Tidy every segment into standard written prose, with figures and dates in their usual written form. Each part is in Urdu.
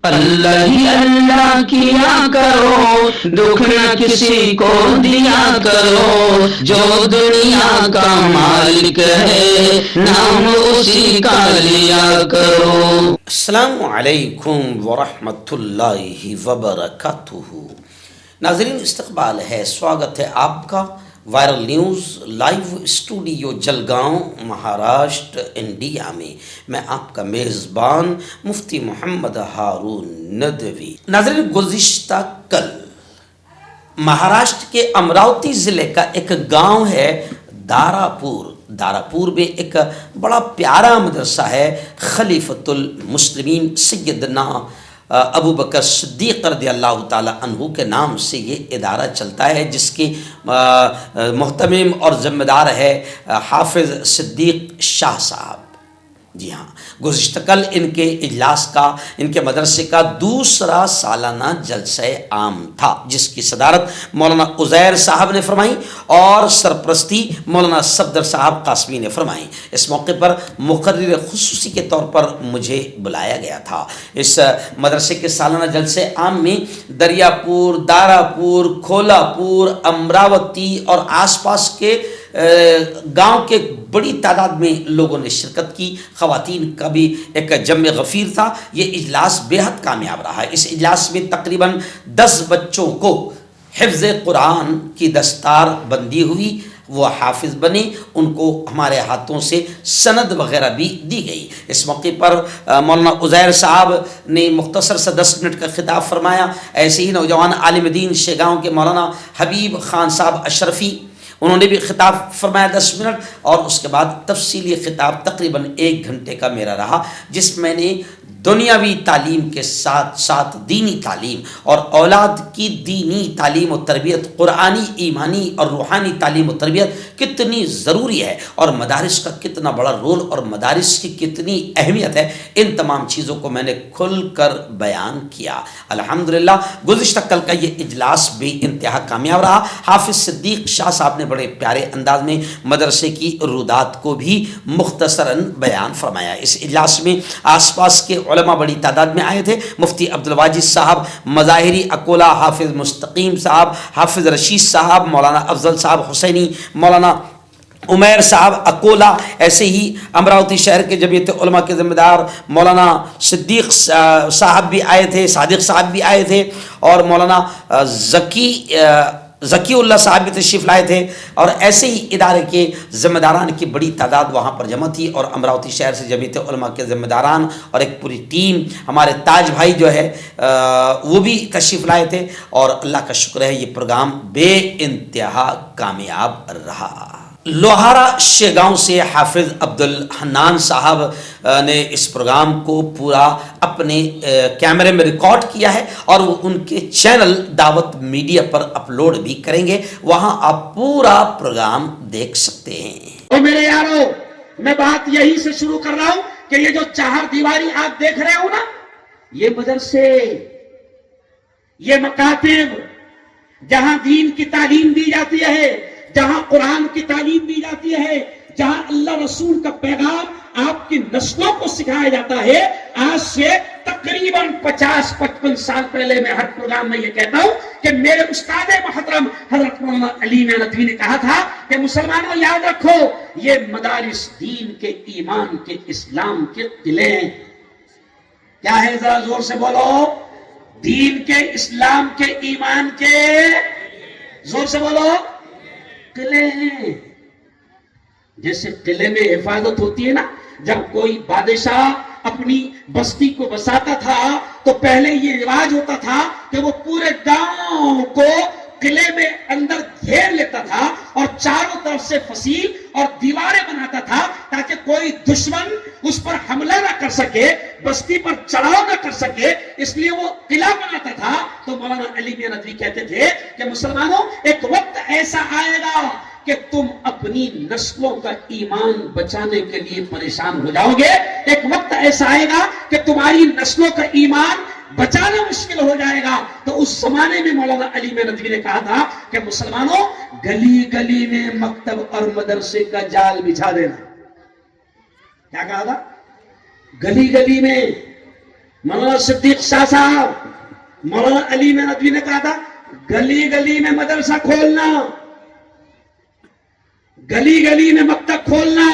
اللہ ہی اللہ کیا کرو، دکھ نہ کسی کو دیا کرو، جو دنیا کا مالک ہے نام اسی کا لیا کرو۔ السلام علیکم ورحمۃ اللہ وبرکاتہ۔ ناظرین، استقبال ہے، سواگت ہے آپ کا viral news live studio Jalgaon Maharashtra India میں۔ میں آپ کا میزبان مفتی محمد ہارون ندوی۔ ناظرین، گزشتہ کل مہاراشٹر کے امراوتی ضلع کا ایک گاؤں ہے داراپور میں ایک بڑا پیارا مدرسہ ہے، خلیفۃ المسلمین سیدنا ابو بکر صدیق رضی اللہ تعالی عنہ کے نام سے یہ ادارہ چلتا ہے، جس کے محتمم اور ذمہ دار ہے حافظ صدیق شاہ صاحب۔ جی ہاں، گزشتہ کل ان کے اجلاس کا، ان کے مدرسے کا دوسرا سالانہ جلسہ عام تھا، جس کی صدارت مولانا عزیر صاحب نے فرمائی اور سرپرستی مولانا صفدر صاحب قاسمی نے فرمائی۔ اس موقع پر مقرر خصوصی کے طور پر مجھے بلایا گیا تھا۔ اس مدرسے کے سالانہ جلسہ عام میں دریاپور، داراپور، کھولاپور، امراوتی اور آس پاس کے گاؤں کے بڑی تعداد میں لوگوں نے شرکت کی، خواتین کا بھی ایک جمع غفیر تھا۔ یہ اجلاس بے حد کامیاب رہا۔ اس اجلاس میں تقریباً 10 بچوں کو حفظ قرآن کی دستار بندی ہوئی، وہ حافظ بنے، ان کو ہمارے ہاتھوں سے سند وغیرہ بھی دی گئی۔ اس موقع پر مولانا عزیر صاحب نے مختصر سا 10 منٹ کا خطاب فرمایا۔ ایسے ہی نوجوان عالم دین شیگاؤں کے مولانا حبیب خان صاحب اشرفی، انہوں نے بھی خطاب فرمایا 10 منٹ، اور اس کے بعد تفصیلی خطاب تقریباً 1 گھنٹے کا میرا رہا، جس میں نے دنیاوی تعلیم کے ساتھ ساتھ دینی تعلیم اور اولاد کی دینی تعلیم و تربیت، قرآنی، ایمانی اور روحانی تعلیم و تربیت کتنی ضروری ہے، اور مدارس کا کتنا بڑا رول اور مدارس کی کتنی اہمیت ہے، ان تمام چیزوں کو میں نے کھل کر بیان کیا۔ الحمدللہ گزشتہ کل کا یہ اجلاس بھی انتہا کامیاب رہا۔ حافظ صدیق شاہ صاحب نے بڑے پیارے انداز میں مدرسے کی رودات کو بھی مختصراً بیان فرمایا۔ اس اجلاس میں آس پاس کے علماء بڑی تعداد میں آئے تھے۔ مفتی عبدالواجد صاحب مظاہری اکولا، حافظ مستقیم صاحب، حافظ رشید صاحب، مولانا افضل صاحب حسینی، مولانا عمیر صاحب اکولا، ایسے ہی امراوتی شہر کے جمعیت علماء کے ذمہ دار مولانا صدیق صاحب بھی آئے تھے، صادق صاحب بھی آئے تھے، اور مولانا ذکی اللہ صاحب بھی تشریف لائے تھے، اور ایسے ہی ادارے کے ذمہ داران کی بڑی تعداد وہاں پر جمع تھی، اور امراوتی شہر سے جمعیت علماء کے ذمہ داران اور ایک پوری ٹیم، ہمارے تاج بھائی جو ہے وہ بھی تشریف لائے تھے، اور اللہ کا شکر ہے یہ پروگرام بے انتہا کامیاب رہا۔ لوہارا شیگاؤں سے حافظ عبدالحنان صاحب نے اس پروگرام کو پورا اپنے کیمرے میں ریکارڈ کیا ہے، اور وہ ان کے چینل دعوت میڈیا پر اپلوڈ بھی کریں گے، وہاں آپ پورا پروگرام دیکھ سکتے ہیں۔ تو میرے یارو، میں بات یہی سے شروع کر رہا ہوں کہ یہ جو 4 دیواری آپ دیکھ رہے ہو نا، یہ مدرسے، یہ مکاتب، جہاں دین کی تعلیم دی جاتی ہے، جہاں قرآن کی تعلیم دی جاتی ہے، جہاں اللہ رسول کا پیغام آپ کی نسلوں کو سکھایا جاتا ہے، آج سے تقریباً 50-55 سال پہلے میں ہر پروگرام میں یہ کہتا ہوں کہ میرے استاد محترم حضرت مولانا علی ندوی نے کہا تھا کہ مسلمانوں یاد رکھو، یہ مدارس دین کے، ایمان کے، اسلام کے قلعے ہیں۔ کیا ہے؟ ذرا زور سے بولو۔ دین کے، اسلام کے، ایمان کے، زور سے بولو، قلعے ہیں۔ جیسے قلعے میں حفاظت ہوتی ہے نا، جب کوئی بادشاہ اپنی بستی کو بساتا تھا تو پہلے یہ رواج ہوتا تھا کہ وہ پورے گاؤں کو قلعے میں اندر گھیر لیتا تھا، اور چاروں طرف سے فصیل اور دیواریں بناتا تھا تاکہ کوئی دشمن اس پر حملہ نہ کر سکے، بستی پر چڑھاؤ نہ کر سکے، اس لیے وہ قلعہ بناتا تھا۔ تو مولانا علی ندوی کہتے تھے کہ مسلمانوں، ایک وقت ایسا آئے گا کہ تم اپنی نسلوں کا ایمان بچانے کے لیے پریشان ہو جاؤ گے، ایک وقت ایسا آئے گا کہ تمہاری نسلوں کا ایمان بچانا مشکل ہو جائے گا۔ تو اس زمانے میں مولانا علی ندوی نے کہا تھا کہ مسلمانوں، گلی گلی میں مکتب اور مدرسے کا جال بچھا دینا۔ کیا کہا تھا؟ گلی گلی میں مولانا صدیق شاہ صاحب, مولانا علی ندوی نے کہا تھا گلی گلی میں مدرسہ کھولنا, گلی گلی میں مکتب کھولنا.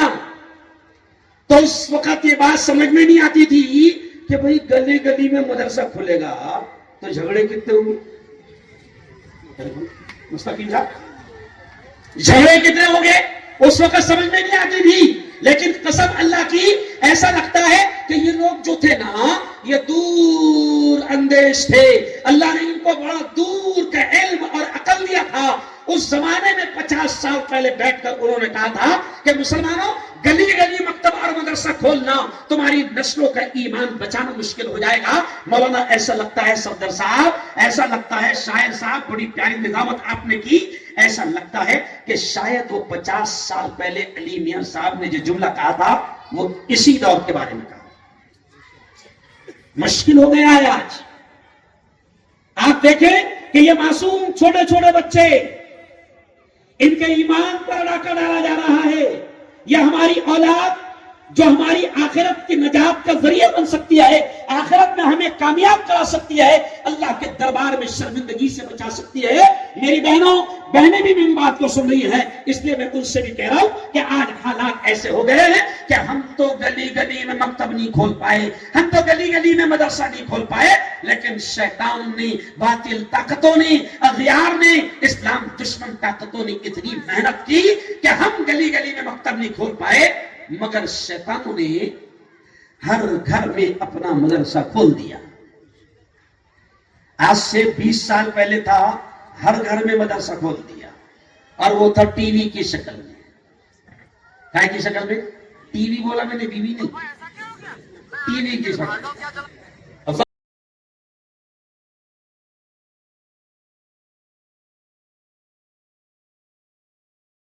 تو اس وقت یہ بات سمجھ میں نہیں آتی تھی کہ بھئی گلی گلی میں مدرسہ کھلے گا تو جھگڑے کتنے ہوں گے, مستقیم صاحب جھگڑے کتنے ہوں گے, اس وقت سمجھ میں نہیں آتی تھی. لیکن قسم اللہ کی ایسا لگتا ہے کہ یہ لوگ جو تھے نا یہ دور اندیش تھے, اللہ نے ان کو بڑا دور کا علم اور عقل دیا تھا. اس زمانے میں 50 سال پہلے بیٹھ کر انہوں نے کہا تھا کہ مسلمانوں گلی گلی مکتب اور مدرسہ کھولنا, تمہاری نسلوں کا ایمان بچانا مشکل ہو جائے گا. مولانا ایسا لگتا ہے صفدر صاحب, ایسا لگتا ہے شاعر صاحب, بڑی پیاری نظامت آپ نے کی. ایسا لگتا ہے کہ شاید وہ 50 سال پہلے علی میاں صاحب نے جو جملہ کہا تھا وہ اسی دور کے بارے میں کہا. مشکل ہو گیا ہے آج. آپ دیکھیں کہ یہ معصوم چھوٹے چھوٹے بچے, ان کے ایمان پر ڈاکہ ڈالا جا رہا ہے. یہ ہماری اولاد جو ہماری آخرت کی نجات کا ذریعہ بن سکتی ہے, آخرت میں ہمیں کامیاب کرا سکتی ہے, اللہ کے دربار میں شرمندگی سے بچا سکتی ہے. میری بہنیں بھی میری بات کو سن رہی ہیں, اس لیے میں ان سے بھی کہہ رہا ہوں کہ آج حالات ایسے ہو گئے ہیں کہ ہم تو گلی گلی میں مکتب نہیں کھول پائے, ہم تو گلی گلی میں مدرسہ نہیں کھول پائے, لیکن شیطان نے, باطل طاقتوں نے, اغیار نے, اسلام دشمن طاقتوں نے اتنی محنت کی کہ ہم گلی گلی میں مکتب نہیں کھول پائے, مگر شیطانوں نے ہر گھر میں اپنا مدرسہ کھول دیا. آج سے 20 سال پہلے تھا ہر گھر میں مدرسہ کھول دیا, اور وہ تھا ٹی وی کی شکل میں. کیا کی شکل میں؟ ٹی وی بولا میں نے, بیوی نہیں, ٹی وی کی شکل.